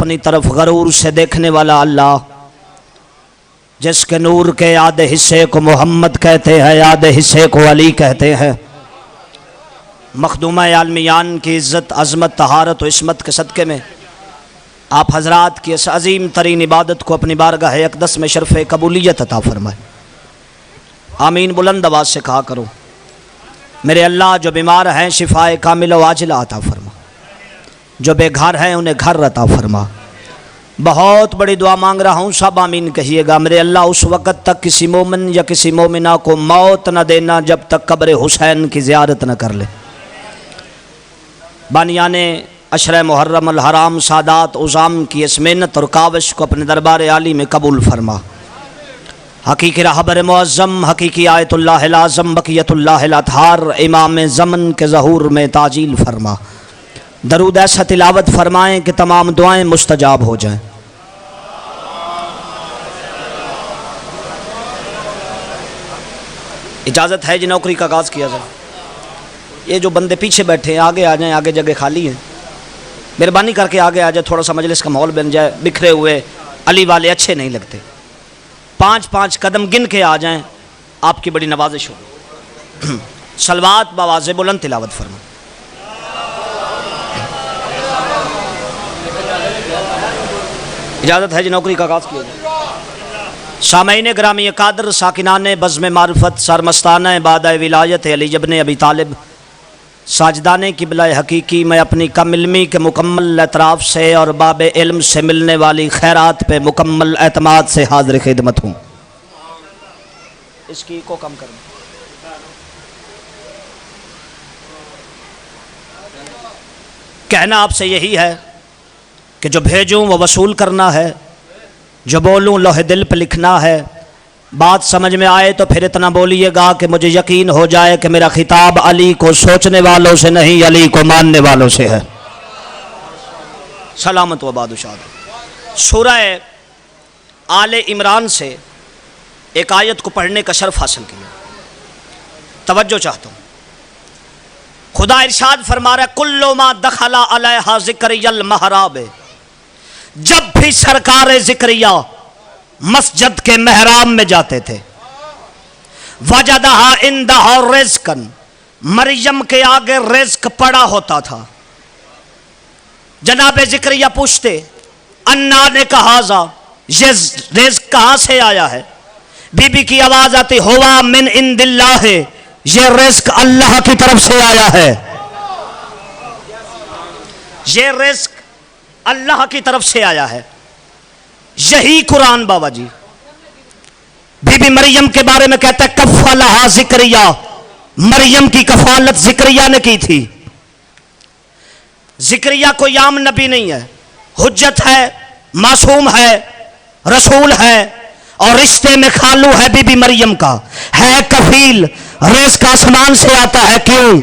اپنی طرف غرور سے دیکھنے والا اللہ، جس کے نور کے آدھے حصے کو محمد کہتے ہیں، آدھے حصے کو علی کہتے ہیں، مخدومہ عالمیان کی عزت، عظمت، طہارت و عصمت کے صدقے میں آپ حضرات کی اس عظیم ترین عبادت کو اپنی بارگاہ اقدس میں شرف قبولیت عطا فرمائے۔ آمین بلند آواز سے کہا کرو۔ میرے اللہ جو بیمار ہیں شفائے کامل و عاجلہ عطا فرما، جو بے گھر ہیں انہیں گھر عطا فرما۔ بہت بڑی دعا مانگ رہا ہوں، سب آمین کہیے گا۔ میرے اللہ اس وقت تک کسی مومن یا کسی مومنہ کو موت نہ دینا جب تک قبر حسین کی زیارت نہ کر لے۔ بانیان عشرہ محرم الحرام سادات عظام کی اس محنت اور کاوش کو اپنے دربار عالی میں قبول فرما۔ حقیقی رہبر معظم، حقیقی آیت اللہ العظم، بقیت اللہ الاطہار، امام زمن کے ظہور میں تعجیل فرما۔ درود ایسا تلاوت فرمائیں کہ تمام دعائیں مستجاب ہو جائیں۔ اجازت ہے جی نوکری کا آغاز کیا جائے۔ یہ جو بندے پیچھے بیٹھے ہیں آگے آ جائیں، آگے جگہ خالی ہیں، مہربانی کر کے آگے آ جائے، تھوڑا سا مجلس کا ماحول بن جائے۔ بکھرے ہوئے علی والے اچھے نہیں لگتے، 5 قدم گن کے آ جائیں، آپ کی بڑی نوازش ہوگی۔ صلوات بآواز بلند تلاوت فرما۔ اجازت ہے جی نوکری کا آغاز کیا جائے۔ سامعین گرامی قادر، ساکنان بزم معرفت، سرمستانہ بادہ ولایت علی ابن ابی طالب، ساجدان قبلہ حقیقی، میں اپنی کم علمی کے مکمل اعتراف سے اور باب علم سے ملنے والی خیرات پہ مکمل اعتماد سے حاضر خدمت ہوں۔ اس کی کو کم کریں۔ کہنا آپ سے یہی ہے کہ جو بھیجوں وہ وصول کرنا ہے، جو بولوں لوح دل پہ لکھنا ہے۔ بات سمجھ میں آئے تو پھر اتنا بولیے گا کہ مجھے یقین ہو جائے کہ میرا خطاب علی کو سوچنے والوں سے نہیں، علی کو ماننے والوں سے ہے۔ سلامت و باد و شاد۔ سورہ آل عمران سے ایک آیت کو پڑھنے کا شرف حاصل کیا، توجہ چاہتا ہوں۔ خدا ارشاد فرما رہا ہے کل ما دخل علیہا ذکریا المحراب، جب بھی سرکار ذکریہ مسجد کے محراب میں جاتے تھے، وجدہا عندہا رزقا، مریم کے آگے رزق پڑا ہوتا تھا۔ جناب ذکریہ پوچھتے انا نے کہا ذا، یہ رزق کہاں سے آیا ہے؟ بی بی کی آواز آتی ہوا من عند اللہ، یہ رزق اللہ کی طرف سے آیا ہے، یہ رزق اللہ کی طرف سے آیا ہے۔ یہی قرآن بابا جی بی بی مریم کے بارے میں کہتا ہے کفلہا ذکریہ، مریم کی کفالت ذکریہ نے کی تھی۔ ذکریہ کوئی عام نبی نہیں ہے، حجت ہے، معصوم ہے، رسول ہے، اور رشتے میں خالو ہے بی بی مریم کا، ہے کفیل، رزق آسمان سے آتا ہے۔ کیوں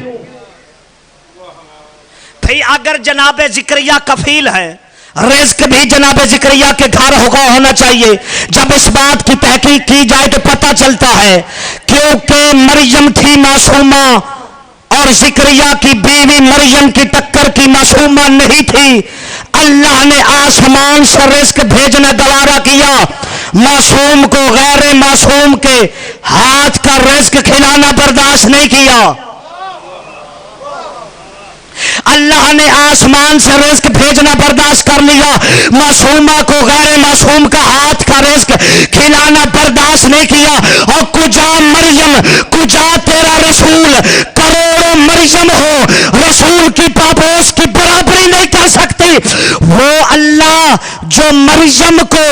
بھئی اگر جناب ذکریہ کفیل ہے، رزق بھی جناب ذکریہ کے گھر ہونا چاہیے۔ جب اس بات کی تحقیق کی جائے تو پتہ چلتا ہے کیونکہ مریم تھی معصومہ اور ذکریہ کی بیوی مریم کی ٹکر کی معصومہ نہیں تھی، اللہ نے آسمان سے رزق بھیجنا گوارا کیا، معصوم کو غیر معصوم کے ہاتھ کا رزق کھلانا برداشت نہیں کیا۔ اللہ نے آسمان سے رزق بھیجنا برداشت کر لیا، معصومہ کو غیر معصوم کا ہاتھ کا رزق کھلانا برداشت نہیں کیا۔ اور کجا مریم، کجا تیرا رسول، کروڑوں مریم ہو، رسول کی پاپوس کی برابری نہیں کر سکتی۔ وہ اللہ جو مریم کو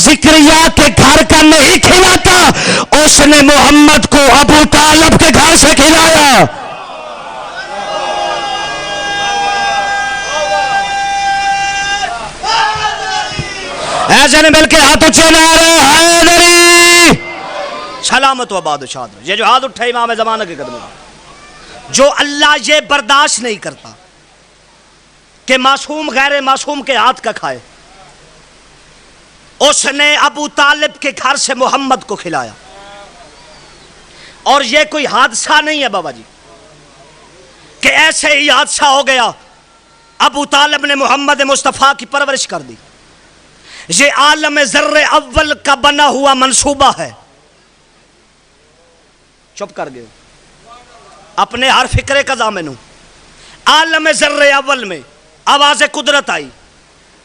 ذکریہ کے گھر کا نہیں کھلاتا، اس نے محمد کو ابو طالب کے گھر سے کھلایا۔ ایسے نے مل کے ہاتھ اٹھے نعرہ حیدری، سلامت و باد و شاد۔ یہ جو ہاتھ اٹھے امام زمانہ کے قدموں، جو اللہ یہ برداشت نہیں کرتا کہ معصوم غیر معصوم کے ہاتھ کا کھائے، اس نے ابو طالب کے گھر سے محمد کو کھلایا۔ اور یہ کوئی حادثہ نہیں ہے بابا جی کہ ایسے ہی حادثہ ہو گیا، ابو طالب نے محمد مصطفیٰ کی پرورش کر دی۔ یہ عالم ذر اول کا بنا ہوا منصوبہ ہے. چپ کر گئے اپنے ہر فکرے کا ضامن ہوں. عالم ذر اول میں آواز قدرت آئی.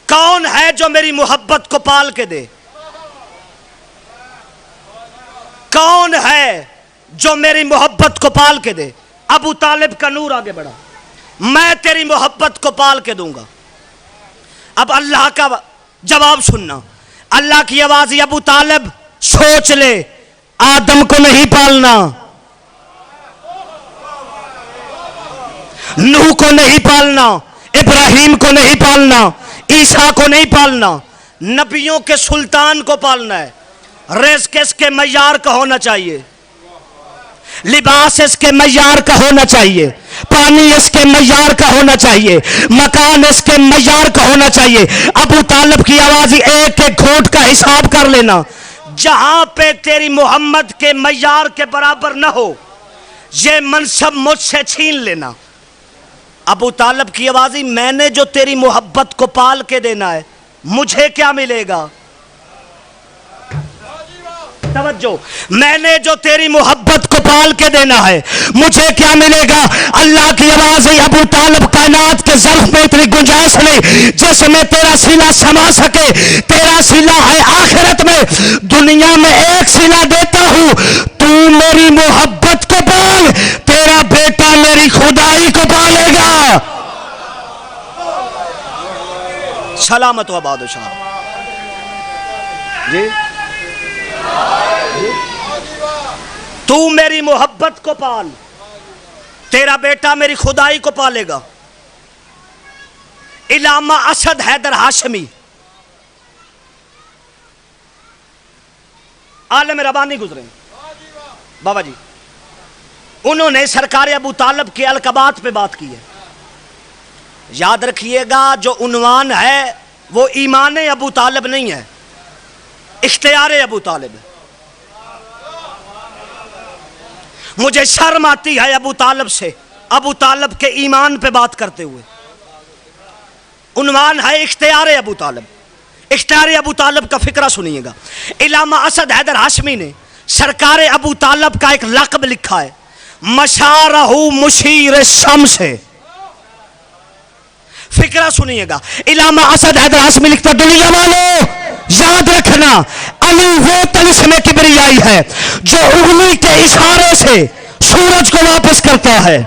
کون ہے جو میری محبت کو پال کے دے؟ کون ہے جو میری محبت کو پال کے دے؟ ابو طالب کا نور آگے بڑھا. میں تیری محبت کو پال کے دوں گا. اب اللہ کا جواب سننا. اللہ کی آواز: ابو طالب سوچ لے، آدم کو نہیں پالنا، نوح کو نہیں پالنا، ابراہیم کو نہیں پالنا، عیسیٰ کو نہیں پالنا، نبیوں کے سلطان کو پالنا ہے. رزق اس کے معیار کا ہونا چاہیے، لباس اس کے معیار کا ہونا چاہیے، پانی اس کے معیار کا ہونا چاہیے، مکان اس کے معیار کا ہونا چاہیے. ابو طالب کی آواز: ایک ایک گھونٹ کا حساب کر لینا. جہاں پہ تیری محمد کے معیار کے برابر نہ ہو، یہ منصب مجھ سے چھین لینا. ابو طالب کی آواز: میں نے جو تیری محبت کو پال کے دینا ہے، مجھے کیا ملے گا؟ توجہ، میں نے جو تیری محبت کو پال کے دینا ہے، مجھے کیا ملے گا؟ اللہ کی آواز ہے: ابو طالب، کائنات کے ظرف میں اتنی گنجائش نہیں جس میں تیرا سینہ سما سکے. تیرا سینہ ہے آخرت میں. دنیا میں ایک سینہ دیتا ہوں، تو میری محبت کو پال، تیرا بیٹا میری خدائی کو پالے گا. سلامت و آباد و شاد. جی تو میری محبت کو پال، تیرا بیٹا میری خدائی کو پالے گا. علامہ اسد حیدر ہاشمی عالم ربانی گزرے بابا جی، انہوں نے سرکار ابو طالب کے القابات پہ بات کی ہے. یاد رکھیے گا، جو عنوان ہے وہ ایمان ابو طالب نہیں ہے، اختیار ابو طالب ہے. مجھے شرم آتی ہے ابو طالب سے، ابو طالب کے ایمان پہ بات کرتے ہوئے. عنوان ہے اختیار ابو طالب. اختیار ابو طالب کا فکرہ سنیے گا. علامہ اسد حیدر ہاشمی نے سرکار ابو طالب کا ایک لقب لکھا ہے: مشارہ مشیر الشمس. فکرہ سنیے گا. علامہ اسد حیدر ہاشمی لکھتا: دنیا والوں یاد رکھنا، علی وہ طلسم کبریائی ہے جو انگلی کے اشارے سے سورج کو واپس کرتا ہے.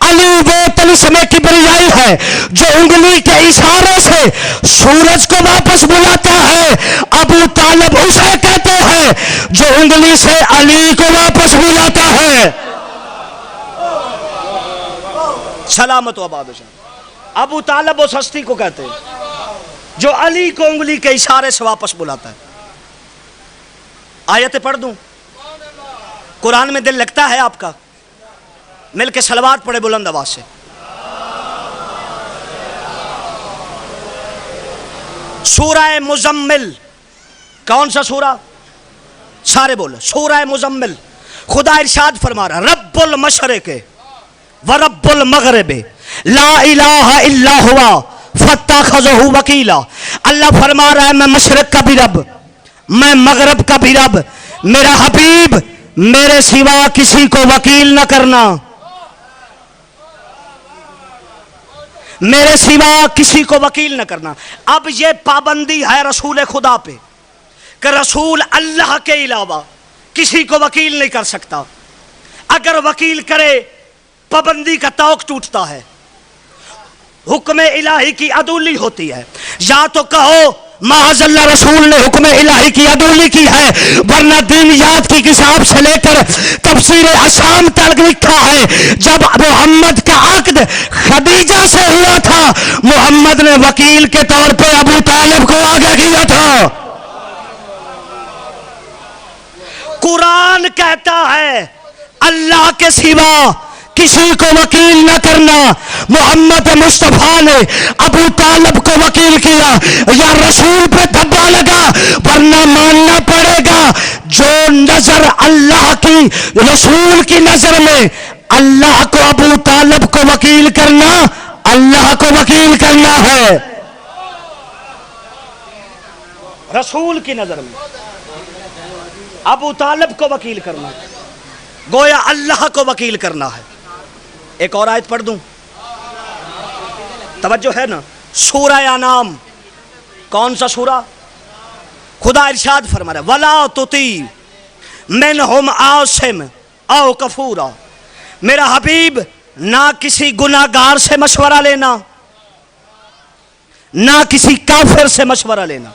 علی وہ طلسم کبریائی ہے جو انگلی کے اشارے سے سورج کو واپس بلاتا ہے. ابو طالب اسے کہتے ہیں جو انگلی سے علی کو واپس بلاتا ہے. سلامت و آباد و شاد. ابو طالب اس ہستی کو کہتے ہیں جو علی کو انگلی کے اشارے سے واپس بلاتا ہے. آیتیں پڑھ دوں؟ قرآن میں دل لگتا ہے آپ کا؟ مل کے صلوات پڑھے بلند آواز سے. سورہ مزمل. کون سا سورہ؟ سارے بولو. سورہ مزمل. خدا ارشاد فرما رہا: رب المشرق ورب المغرب لا الہ الا ہوا فاتخذہ وکیلا. اللہ فرما رہا ہے: میں مشرق کا بھی رب، میں مغرب کا بھی رب. میرا حبیب، میرے سوا کسی کو وکیل نہ کرنا، میرے سوا کسی کو وکیل نہ کرنا. اب یہ پابندی ہے رسول خدا پہ کہ رسول اللہ کے علاوہ کسی کو وکیل نہیں کر سکتا. اگر وکیل کرے پابندی کا توق ٹوٹتا ہے، حکم الہی کی عدولی ہوتی ہے. یا تو کہو معاذ اللہ رسول نے حکم الہی کی عدولی کی ہے، ورنہ دینیات کی کتاب سے لے کر تفسیر احکام تک لکھا ہے جب محمد کا عقد خدیجہ سے ہوا تھا، محمد نے وکیل کے طور پہ ابو طالب کو آگے کیا تھا. قرآن کہتا ہے اللہ کے سوا کسی کو وکیل نہ کرنا. محمد مصطفیٰ نے ابو طالب کو وکیل کیا. یا رسول پہ دھبا لگا، ورنہ ماننا پڑے گا جو نظر اللہ کی، رسول کی نظر میں اللہ کو ابو طالب کو وکیل کرنا اللہ کو وکیل کرنا ہے. رسول کی نظر میں ابو طالب کو وکیل کرنا ہے، گویا اللہ کو وکیل کرنا ہے۔ ایک اور آیت پڑھ دوں، توجہ ہے نا؟ سورہ انعام، کون سا سورہ؟ خدا ارشاد فرما رہا ہے وَلَا تُطِیعْ مِنْهُمْ عَاصِمٍ اَوْ کَفُورًا، میرا حبیب نہ کسی گناہگار سے مشورہ لینا، نہ کسی کافر سے مشورہ لینا۔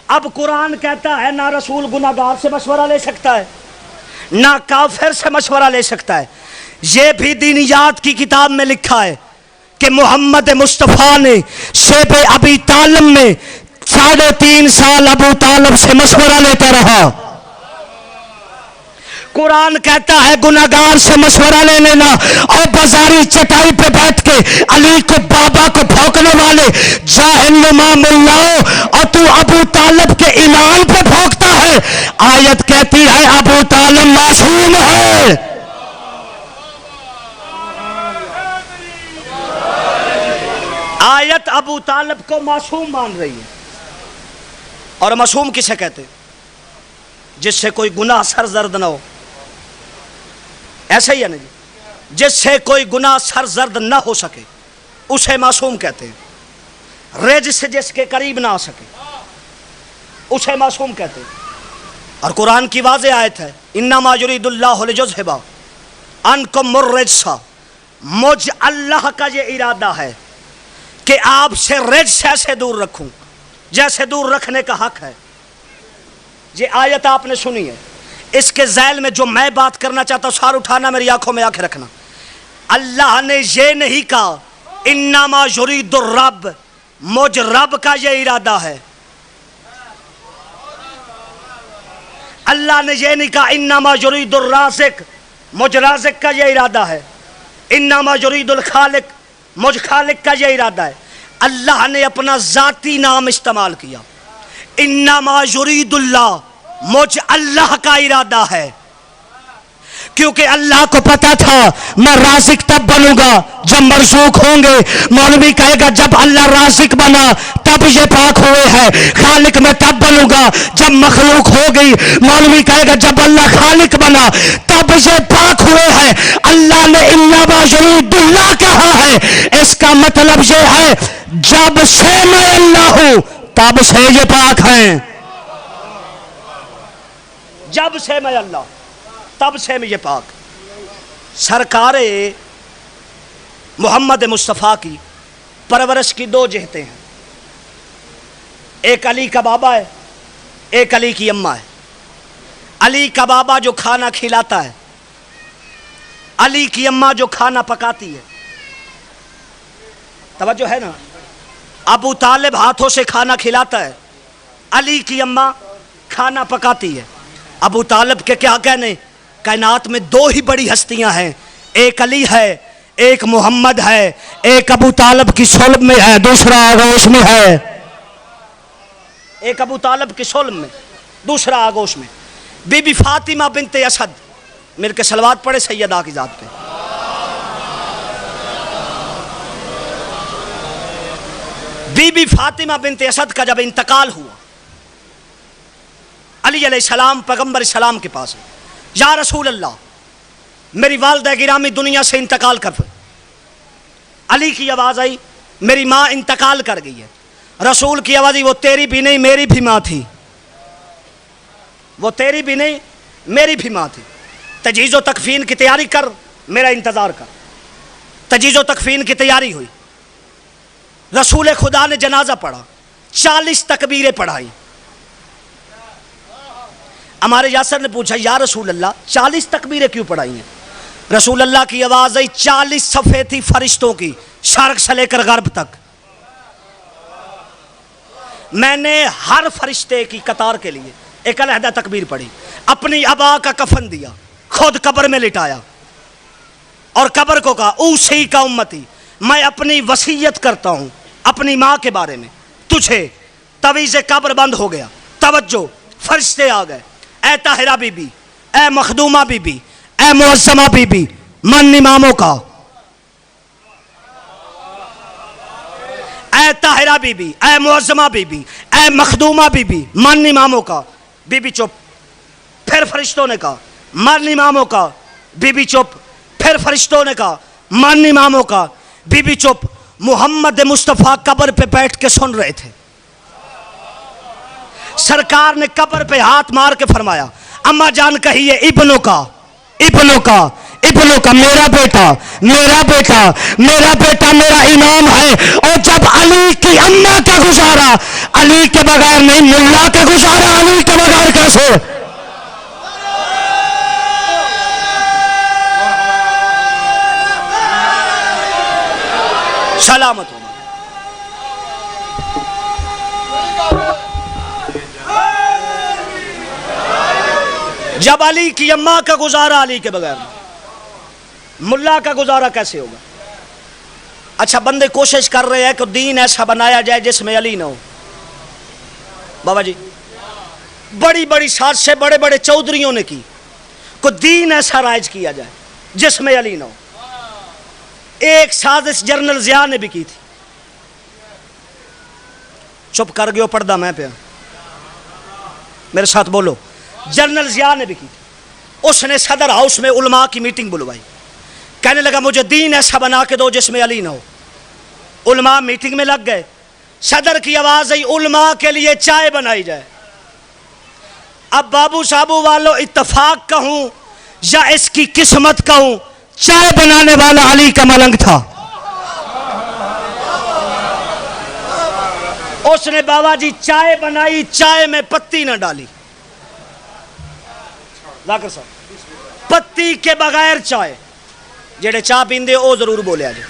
اب قرآن کہتا ہے نہ رسول گناہگار سے مشورہ لے سکتا ہے، نہ کافر سے مشورہ لے سکتا ہے۔ یہ بھی دینیات کی کتاب میں لکھا ہے کہ محمد مصطفیٰ نے شیب ابی طالب میں 3.5 سال ابو طالب سے مشورہ لیتا رہا۔ قرآن کہتا ہے گناہگار سے مشورہ لے لینا، اور بازاری چٹائی پہ بیٹھ کے علی کو بابا کو بھونکنے والے جاہل نما ملاؤ، اور تو ابو طالب کے ایمان پہ بھونکتا ہے۔ آیت کہتی ہے ابو طالب معصوم ہے۔ آیت ابو طالب کو معصوم مان رہی ہے، اور معصوم کسے کہتے ہیں؟ جس سے کوئی گناہ سرزد نہ ہو، ایسا ہی ہے نا جی؟ جس سے کوئی گناہ سرزد نہ ہو سکے اسے معصوم کہتے ہیں۔ رجس سے جس کے قریب نہ آ سکے اسے معصوم کہتے ہیں۔ اور قرآن کی واضح آیت ہے انما یرید اللہ لیذھب عنکم الرجس، مجھ اللہ کا یہ ارادہ ہے کہ آپ سے رجس ایسے دور رکھوں جیسے دور رکھنے کا حق ہے۔ یہ آیت آپ نے سنی ہے، اس کے ذیل میں جو میں بات کرنا چاہتا ہوں سار اٹھانا، میری آنکھوں میں آنکھیں رکھنا۔ اللہ نے یہ نہیں کہا انما یرید الرب، مجھ رب کا یہ ارادہ ہے۔ اللہ نے یہ نہیں کہا انما یرید الرازق، مجھ رازق کا یہ ارادہ ہے۔ انما یرید الخالق، مجھ خالق کا یہ ارادہ ہے۔ اللہ نے اپنا ذاتی نام استعمال کیا، انما یرید اللہ، مجھ اللہ کا ارادہ ہے، کیونکہ اللہ کو پتا تھا میں رازق تب بنوں گا جب مرزوق ہوں گے۔ مولوی کہے گا جب اللہ رازق بنا تب یہ پاک ہوئے ہیں، خالق میں تب بنوں گا جب مخلوق ہو گئی۔ مولوی کہے گا جب اللہ خالق بنا تب یہ پاک ہوئے ہیں۔ اللہ نے انما یرید اللہ کہا ہے، اس کا مطلب یہ ہے جب سے میں اللہ ہوں تب سے یہ پاک ہیں۔ جب سے میں اللہ تب سے میں یہ پاک۔ سرکار محمد مصطفیٰ کی پرورش کی 2 جہتیں ہیں، ایک علی کا بابا ہے، ایک علی کی اماں ہے۔ علی کا بابا جو کھانا کھلاتا ہے، علی کی اماں جو کھانا پکاتی ہے۔ توجہ ہے نا؟ ابو طالب ہاتھوں سے کھانا کھلاتا ہے، علی کی اماں کھانا پکاتی ہے۔ ابو طالب کے کیا کہنے، کائنات میں 2 ہی بڑی ہستیاں ہیں، ایک علی ہے ایک محمد ہے، ایک ابو طالب کی صلب میں ہے دوسرا آغوش میں ہے۔ ایک ابو طالب کی صلب میں دوسرا آغوش میں۔ بی بی فاطمہ بنت اسد، مل کے صلوات پڑھے سیدہ کی ذات پہ۔ بی بی فاطمہ بنت اسد کا جب انتقال ہوا، علی علیہ السلام پیغمبر اسلام کے پاس ہے، یا رسول اللہ میری والدہ گرامی دنیا سے انتقال کر۔ علی کی آواز آئی میری ماں انتقال کر گئی ہے۔ رسول کی آواز آئی وہ تیری بھی نہیں میری بھی ماں تھی، وہ تیری بھی نہیں میری بھی ماں تھی۔ تجہیز و تکفین کی تیاری کر، میرا انتظار کر۔ تجہیز و تکفین کی تیاری ہوئی، رسول خدا نے جنازہ پڑھا، 40 تکبیریں پڑھائی۔ ہمارے یاسر نے پوچھا یا رسول اللہ 40 تکبیریں کیوں پڑھائی ہیں؟ رسول اللہ کی آواز آئی 40 صفحے تھی فرشتوں کی، شرق سے لے کر غرب تک۔ میں نے ہر فرشتے کی قطار کے لیے ایک علیحدہ تکبیر پڑھی، اپنی ابا کا کفن دیا، خود قبر میں لٹایا، اور قبر کو کہا اوصی کا امتی، میں اپنی وصیت کرتا ہوں اپنی ماں کے بارے میں تجھے۔ تویز قبر بند ہو گیا، توجہ، فرشتے آ گئے، اے طاہرہ بی بی، اے مخدومہ بی بی، اے معظمہ بی بی، من اماموں کا، اے طاہرہ بی بی، اے معظمہ بی بی، ہے مخدومہ بی بی مان اماموں کا، بی بی چپ، پھر فرشتوں نے کہا مان اماموں کا، بی بی چپ، پھر فرشتوں نے کہا مان اماموں کا، بی بی چپ۔ محمد مصطفیٰ قبر پہ بیٹھ کے سن رہے تھے، سرکار نے قبر پہ ہاتھ مار کے فرمایا اماں جان کہیے ابنوں کا، ابنوں کا، ابنوں کا، میرا بیٹا، میرا بیٹا، میرا بیٹا میرا امام ہے۔ اور جب علی کی اماں کا گزارا علی کے بغیر نہیں، ملا کا گزارا علی کے بغیر کیسے؟ سلامت ہو۔ جب علی کی اماں کا گزارا علی کے بغیر، ملا کا گزارا کیسے ہوگا؟ اچھا بندے کوشش کر رہے ہیں کہ دین ایسا بنایا جائے جس میں علی نہ ہو۔ بابا جی بڑی بڑی سازشیں بڑے بڑے چودھریوں نے کی کہ دین ایسا رائج کیا جائے جس میں علی نہ ہو۔ ایک سازش جنرل ضیاء نے بھی کی تھی، چپ کر گئے ہو، پردہ میں پہ میرے ساتھ بولو۔ جنرل ضیاء نے بھی کی تھی، اس نے صدر ہاؤس میں علماء کی میٹنگ بلوائی، کہنے لگا مجھے دین ایسا بنا کے دو جس میں علی نہ ہو۔ علماء میٹنگ میں لگ گئے، صدر کی آواز آئی علماء کے لیے چائے بنائی جائے۔ اب بابو صاحبو والو اتفاق کہوں یا اس کی قسمت کہوں، چائے بنانے والا علی کا ملنگ تھا۔ اس نے بابا جی چائے بنائی، چائے میں پتی نہ ڈالی، ذاکر صاحب پتی کے بغیر چائے، جڑے چائے پیندے او ضرور بولے آجے،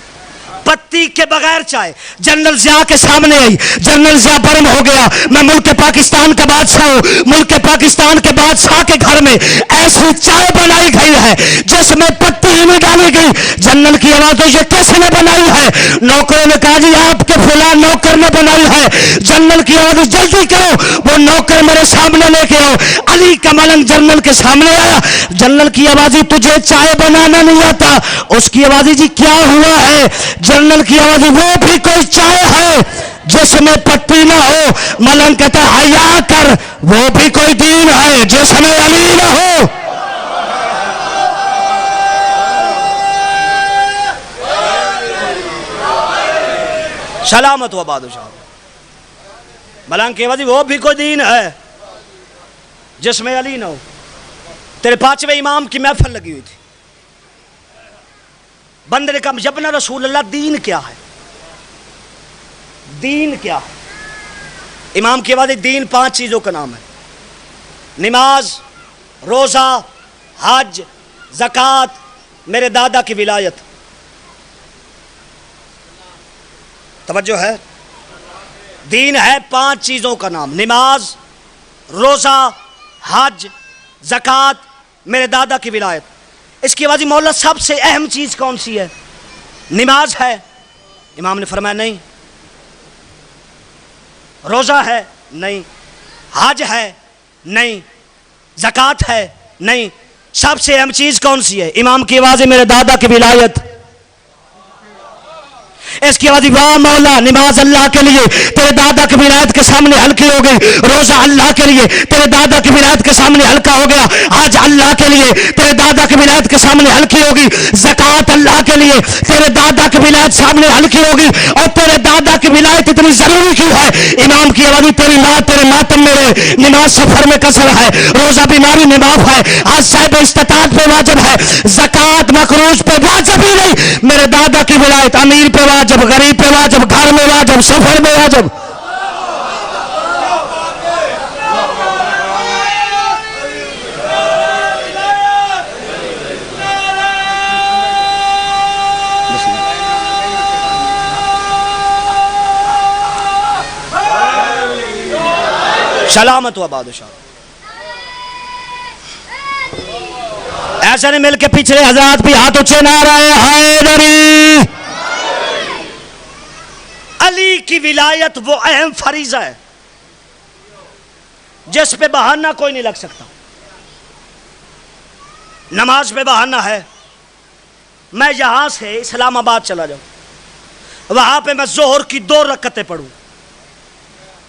پتی کے بغیر چائے۔ جنرل ضیاء کے سامنے آئی، جنرل ضیاء برم ہو گیا، میں ملک پاکستان کا بادشاہ ہوں، ملک پاکستان کے بادشاہ کے گھر میں ایسی چائے بنائی گئی ہے جس میں پتی ہی نہیں ڈالی گئی۔ جنرل کی آواز تو یہ کس نے بنائی ہے؟ نوکروں نے کہا جی آپ کے فلاں نوکر نے بنائی ہے۔ جنرل کی آواز جلدی کرو، وہ نوکر میرے سامنے لے کے آؤ۔ علی کا ملنگ جنرل کے سامنے آیا، جنرل کی آواز تجھے چائے بنانا نہیں آتا؟ اس کی آواز جی کیا ہوا ہے؟ جنرل کی آواز وہ بھی کوئی چائے ہے جس میں پتی نہ ہو؟ ملنگ کہتا حیا کر، وہ بھی کوئی دین ہے جس میں علی نہ ہو۔ سلامت و بادشاہ۔ ملنگ کی آواز وہ بھی کوئی دین ہے جس میں علی نہ ہو۔ تیرے پانچویں امام کی محفل لگی ہوئی تھی، بندے نے کہا یبنا رسول اللہ دین کیا ہے؟ دین کیا ہے؟ امام کی آواز دین 5 چیزوں کا نام ہے، نماز، روزہ، حج، زکوٰۃ، میرے دادا کی ولایت۔ توجہ ہے، دین ہے 5 چیزوں کا نام، نماز، روزہ، حج، زکوٰۃ، میرے دادا کی ولایت۔ اس کی آواز مولا سب سے اہم چیز کون سی ہے؟ نماز ہے۔ امام نے فرمایا نہیں۔ روزہ ہے؟ نہیں۔ حج ہے؟ نہیں۔ زکوٰۃ ہے؟ نہیں۔ سب سے اہم چیز کون سی ہے؟ امام کی آواز میرے دادا کی ولایت۔ اس کی آواز واہ مولا، نماز اللہ کے لیے تیرے دادا کی ولایت کے سامنے ہلکی ہو گئی، روزہ اللہ کے لیے تیرے دادا کی ولایت کے سامنے ہلکا ہو گیا، حج اللہ کے لیے تیرے دادا کی ولایت کے سامنے ہلکی ہوگی، زکوٰۃ اللہ کے لیے تیرے دادا کی ولایت سامنے ہلکی ہوگی۔ اور تیرے دادا کی ولایت اتنی ضروری کیوں ہے؟ امام کی آواز تیری ماں تیرے ماتم میں رہے، نماز سفر میں قصر ہے، روزہ بیماری میں معاف ہے، حج صاحب استطاعت پہ واجب ہے، زکوٰۃ مقروض پہ واجب ہی نہیں، میرے دادا کی ولایت امیر پہ واجب، غریب پہ واجب، گھر میں واجب، سفر میں واجب۔ سلامت ہوا بادشاہ۔ ایسے نہیں مل کے پچھلے حضرات بھی ہاتھ اونچے نعرہ حیدری۔ علی کی ولایت وہ اہم فریضہ ہے جس پہ بہانہ کوئی نہیں لگ سکتا۔ نماز پہ بہانہ ہے، میں یہاں سے اسلام آباد چلا جاؤں، وہاں پہ میں ظہر کی 2 رکعتیں پڑھوں،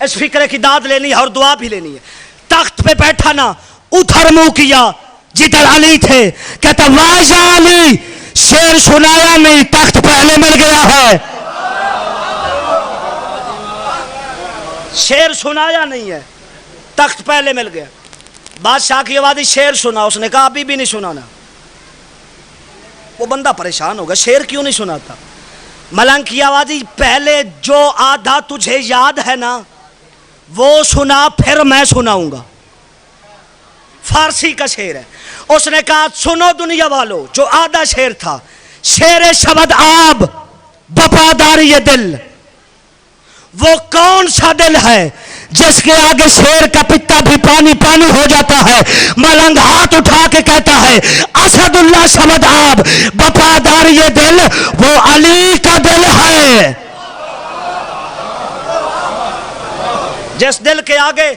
اس فکرے کی داد لینی ہے اور دعا بھی لینی ہے. تخت پہ بیٹھا نا, ادھر منہ کیا جدھر علی تھے, کہتا واجہ علی شعر سنایا نہیں, تخت پہلے مل گیا ہے. شعر سنایا نہیں ہے, تخت پہلے مل گیا. بادشاہ کی آواز شعر سنا, اس نے کہا ابھی بھی نہیں سنانا. وہ بندہ پریشان ہوگا, شعر کیوں نہیں سناتا؟ ملنگ کی آواز پہلے جو آدھا تجھے یاد ہے نا وہ سنا, پھر میں سناؤں گا. فارسی کا شعر ہے. اس نے کہا سنو دنیا والو, جو آدھا شعر تھا, شعر شبد آب وفاداری یہ دل, وہ کون سا دل ہے جس کے آگے شیر کا پتا بھی پانی پانی ہو جاتا ہے. ملنگ ہاتھ اٹھا کے کہتا ہے اسد اللہ شبد آب وفادار یہ دل, وہ علی کا دل ہے. جس دل کے آگے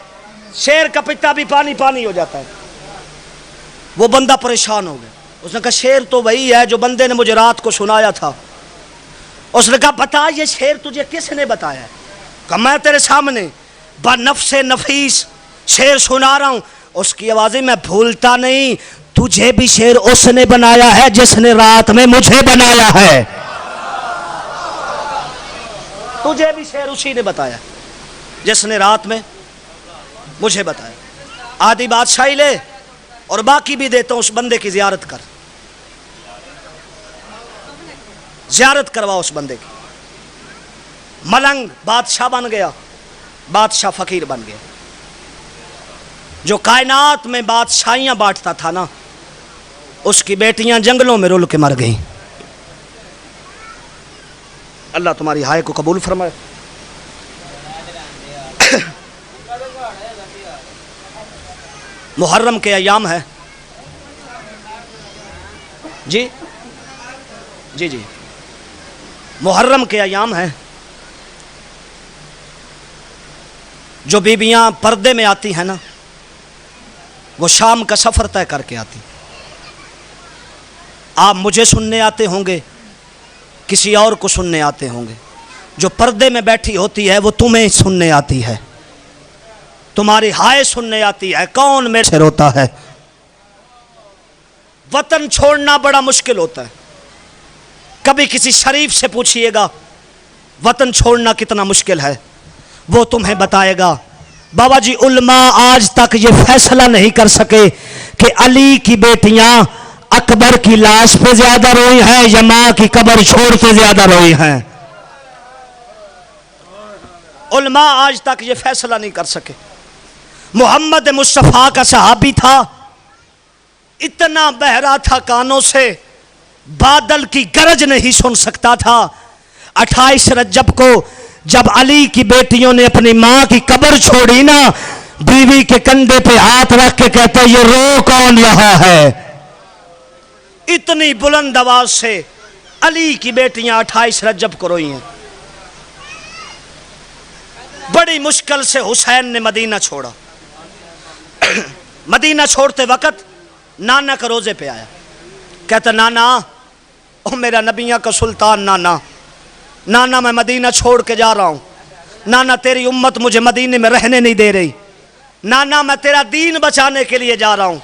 شیر کا پتا بھی پانی پانی ہو جاتا ہے. وہ بندہ پریشان ہو گیا. اس نے کہا شعر تو وہی ہے جو بندے نے مجھے رات کو سنایا تھا. اس نے کہا بتا یہ شعر تجھے کس نے بتایا ہے؟ کہ میں تیرے سامنے بنفس نفیس شعر سنا رہا ہوں. اس کی آوازیں میں بھولتا نہیں, تجھے بھی شعر اس نے بنایا ہے جس نے رات میں مجھے بنایا ہے. تجھے بھی شعر اسی نے بتایا جس نے رات میں مجھے بتایا. آدھی بادشاہی لے اور باقی بھی دیتا ہوں, اس بندے کی زیارت کر, زیارت کروا اس بندے کی. ملنگ بادشاہ بن گیا, بادشاہ فقیر بن گیا. جو کائنات میں بادشاہیاں بانٹتا تھا نا, اس کی بیٹیاں جنگلوں میں رول کے مر گئیں. اللہ تمہاری ہائے کو قبول فرمائے. محرم کے ایام ہے جی جی جی محرم کے ایام ہیں. جو بیویاں پردے میں آتی ہیں نا, وہ شام کا سفر طے کر کے آتی. آپ مجھے سننے آتے ہوں گے, کسی اور کو سننے آتے ہوں گے. جو پردے میں بیٹھی ہوتی ہے وہ تمہیں سننے آتی ہے, تمہاری ہائے سننے آتی ہے. کون میرے سے روتا ہے؟ وطن چھوڑنا بڑا مشکل ہوتا ہے. کبھی کسی شریف سے پوچھئے گا وطن چھوڑنا کتنا مشکل ہے, وہ تمہیں بتائے گا. بابا جی علماء آج تک یہ فیصلہ نہیں کر سکے کہ علی کی بیٹیاں اکبر کی لاش پہ زیادہ روئی ہیں یا ماں کی قبر چھوڑ کے زیادہ روئی ہیں. علماء آج تک یہ فیصلہ نہیں کر سکے. محمد مصطفیٰ کا صحابی تھا, اتنا بہرا تھا کانوں سے بادل کی گرج نہیں سن سکتا تھا. 28 رجب کو جب علی کی بیٹیوں نے اپنی ماں کی قبر چھوڑی نا, بیوی کے کندھے پہ ہاتھ رکھ کے کہتے یہ رو کون رہا ہے. اتنی بلند آواز سے علی کی بیٹیاں 28 رجب کو روئی ہیں. بڑی مشکل سے حسین نے مدینہ چھوڑا. مدینہ چھوڑتے وقت نانا کا روزے پہ آیا. کہتا نانا, او میرا نبیوں کا سلطان نانا, نانا میں مدینہ چھوڑ کے جا رہا ہوں. نانا تیری امت مجھے مدینے میں رہنے نہیں دے رہی. نانا میں تیرا دین بچانے کے لیے جا رہا ہوں.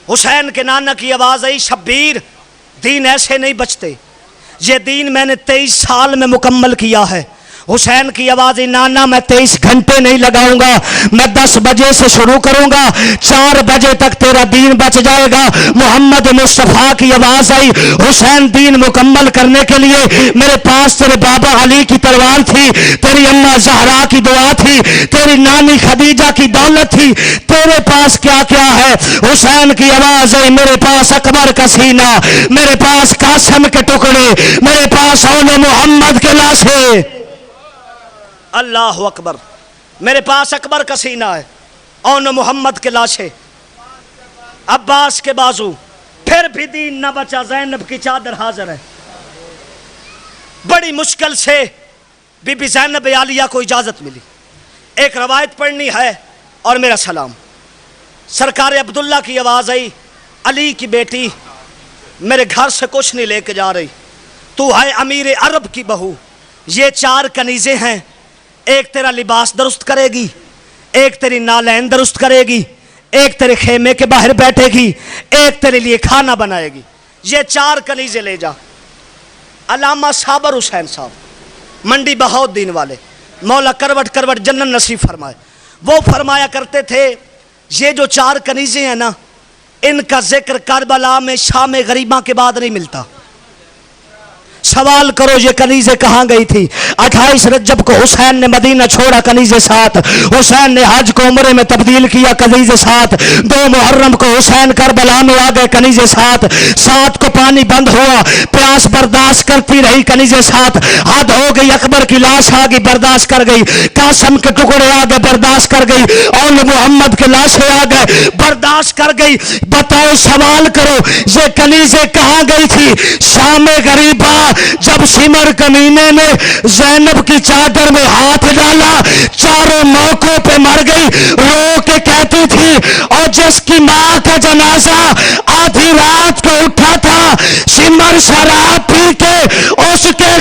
حسین کے نانا کی آواز آئی شبیر دین ایسے نہیں بچتے, یہ دین میں نے 23 سال میں مکمل کیا ہے. حسین کی آواز نانا میں 23 گھنٹے نہیں لگاؤں گا, میں 10 بجے سے شروع کروں گا, 4 بجے تک تیرا دین بچ جائے گا. محمد مصطفیٰ کی آواز آئی حسین دین مکمل کرنے کے لیے میرے پاس تیرے بابا علی کی تلوار تھی, تیری اماں زہرا کی دعا تھی, تیری نانی خدیجہ کی دولت تھی, تیرے پاس کیا کیا ہے؟ حسین کی آواز آئی میرے پاس اکبر کا سینہ, میرے پاس قاسم کے ٹکڑے, میرے پاس اول محمد کے لاشیں. اللہ اکبر, میرے پاس اکبر کا سینہ ہے, اون محمد کے لاشیں, عباس کے بازو, پھر بھی دین نہ بچا, زینب کی چادر حاضر ہے. بڑی مشکل سے بی بی زینب عالیہ کو اجازت ملی. ایک روایت پڑھنی ہے اور میرا سلام. سرکار عبداللہ کی آواز آئی علی کی بیٹی میرے گھر سے کچھ نہیں لے کے جا رہی, تو ہے امیر عرب کی بہو, یہ 4 کنیزیں ہیں, ایک تیرا لباس درست کرے گی، ایک تیری نالین درست کرے گی، ایک تیرے خیمے کے باہر بیٹھے گی، ایک تیرے لیے کھانا بنائے گی۔ یہ 4 کنیزیں لے جا۔ علامہ صابر حسین صاحب منڈی بہت دین والے، مولا کروٹ کروٹ جنت نصیب فرمائے، وہ فرمایا کرتے تھے یہ جو 4 کنیزیں ہیں نا، ان کا ذکر کربلا میں شام غریباں کے بعد نہیں ملتا۔ سوال کرو یہ کنیزیں کہاں گئی تھی؟ 28 رجب کو حسین نے مدینہ چھوڑا کنیزیں ساتھ، حسین نے حج کو عمرے میں تبدیل کیا کنیزیں ساتھ، 2 محرم کو حسین کربلا میں آ گئے کنیزیں ساتھ، 7 کو پانی بند ہوا، پیاس برداشت کرتی رہی کنیزیں ساتھ، حد ہو گئی، اکبر کی لاش آ گئی برداشت کر گئی، قاسم کے ٹکڑے آ گئے برداشت کر گئی، اول محمد کے لاشیں آ گئے برداشت کر گئی۔ بتاؤ سوال کرو یہ کنیزیں کہاں گئی تھی؟ شام غریبہ۔ جب سمر کمینے نے زینب کی چادر میں ہاتھ ڈالا، 4 موقعوں پہ مر گئی، رو کے کہتی تھی، اور جس کی ماں کا جنازہ آدھی رات کو اٹھا تھا، سمر شراب پی کے اس کے